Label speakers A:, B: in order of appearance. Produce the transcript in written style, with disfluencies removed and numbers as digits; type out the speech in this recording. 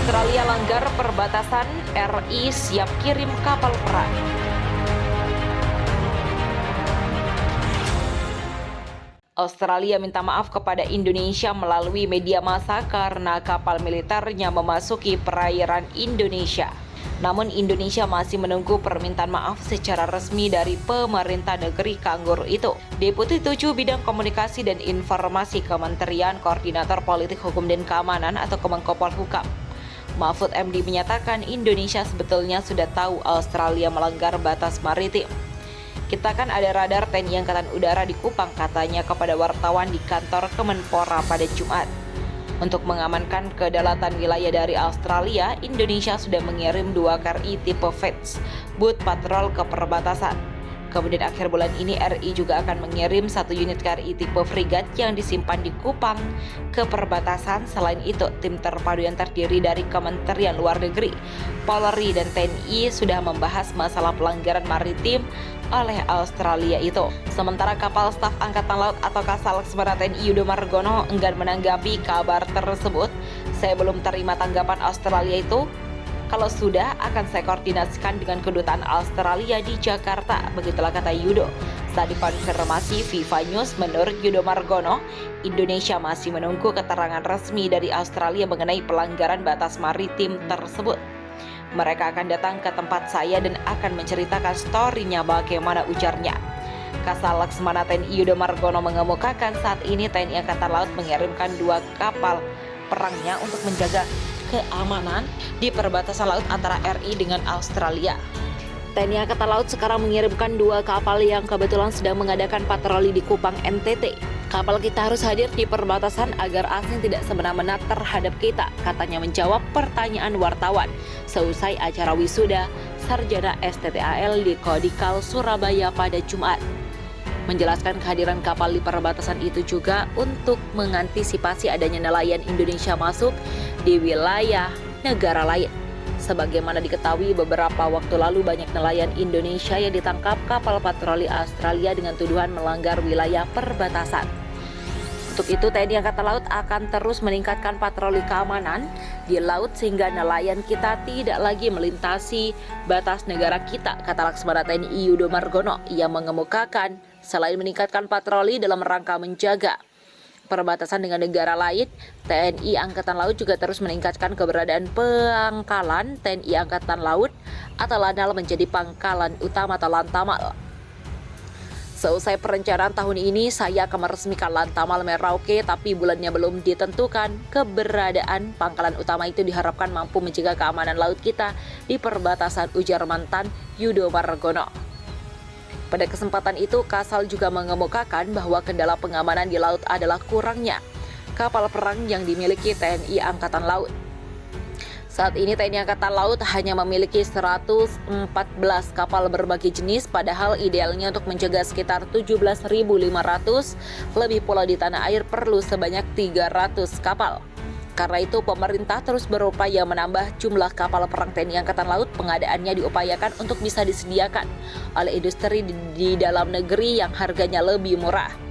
A: Australia langgar perbatasan, RI siap kirim kapal perang. Australia minta maaf kepada Indonesia melalui media massa karena kapal militernya memasuki perairan Indonesia. Namun Indonesia masih menunggu permintaan maaf secara resmi dari pemerintah negeri kanguru itu. Deputi 7 Bidang Komunikasi dan Informasi Kementerian Koordinator Politik Hukum dan Keamanan atau Kemenkopolhukam, Mahfud MD menyatakan Indonesia sebetulnya sudah tahu Australia melanggar batas maritim. Kita kan ada radar TNI Angkatan Udara di Kupang, katanya kepada wartawan di kantor Kemenpora pada Jumat. Untuk mengamankan kedaulatan wilayah dari Australia, Indonesia sudah mengirim 2 KRI tipe Fates buat patrol ke perbatasan. Kemudian akhir bulan ini RI juga akan mengirim 1 unit KRI tipe frigat yang disimpan di Kupang ke perbatasan. Selain itu, tim terpadu yang terdiri dari Kementerian Luar Negeri, Polri, dan TNI sudah membahas masalah pelanggaran maritim oleh Australia itu. Sementara kapal staf Angkatan Laut atau Kasal Laksamana TNI Yudo Margono enggan menanggapi kabar tersebut. Saya belum terima tanggapan Australia itu. Kalau sudah, akan saya koordinasikan dengan kedutaan Australia di Jakarta, begitulah kata Yudo. Saat dikonfirmasi Viva News, menurut Yudo Margono, Indonesia masih menunggu keterangan resmi dari Australia mengenai pelanggaran batas maritim tersebut. Mereka akan datang ke tempat saya dan akan menceritakan story-nya, bagaimana ujarnya. Kasal Laksamana TNI Yudo Margono mengemukakan saat ini TNI Angkatan Laut mengirimkan 2 kapal perangnya untuk menjaga keamanan di perbatasan laut antara RI dengan Australia. TNI Angkatan Laut sekarang mengirimkan 2 kapal yang kebetulan sedang mengadakan patroli di Kupang, NTT. Kapal kita harus hadir di perbatasan agar asing tidak semena-mena terhadap kita, katanya menjawab pertanyaan wartawan seusai acara wisuda Sarjana STTAL di Kodikal, Surabaya pada Jumat. Menjelaskan kehadiran kapal di perbatasan itu juga untuk mengantisipasi adanya nelayan Indonesia masuk di wilayah negara lain. Sebagaimana diketahui, beberapa waktu lalu banyak nelayan Indonesia yang ditangkap kapal patroli Australia dengan tuduhan melanggar wilayah perbatasan. Untuk itu, TNI Angkatan Laut akan terus meningkatkan patroli keamanan di laut sehingga nelayan kita tidak lagi melintasi batas negara kita, kata Laksamana TNI Yudo Margono. Ia mengemukakan selain meningkatkan patroli dalam rangka menjaga perbatasan dengan negara lain, TNI Angkatan Laut juga terus meningkatkan keberadaan pangkalan TNI Angkatan Laut atau Lanal menjadi pangkalan utama atau Lantamal. Seusai perencanaan tahun ini, saya akan meresmikan Lantamal Merauke, tapi bulannya belum ditentukan. Keberadaan pangkalan utama itu diharapkan mampu menjaga keamanan laut kita di perbatasan, ujar mantan Yudo Margono. Pada kesempatan itu, Kasal juga mengemukakan bahwa kendala pengamanan di laut adalah kurangnya kapal perang yang dimiliki TNI Angkatan Laut. Saat ini TNI Angkatan Laut hanya memiliki 114 kapal berbagai jenis, padahal idealnya untuk menjaga sekitar 17.500, lebih pula di tanah air perlu sebanyak 300 kapal. Karena itu, pemerintah terus berupaya menambah jumlah kapal perang TNI Angkatan Laut. Pengadaannya diupayakan untuk bisa disediakan oleh industri di dalam negeri yang harganya lebih murah.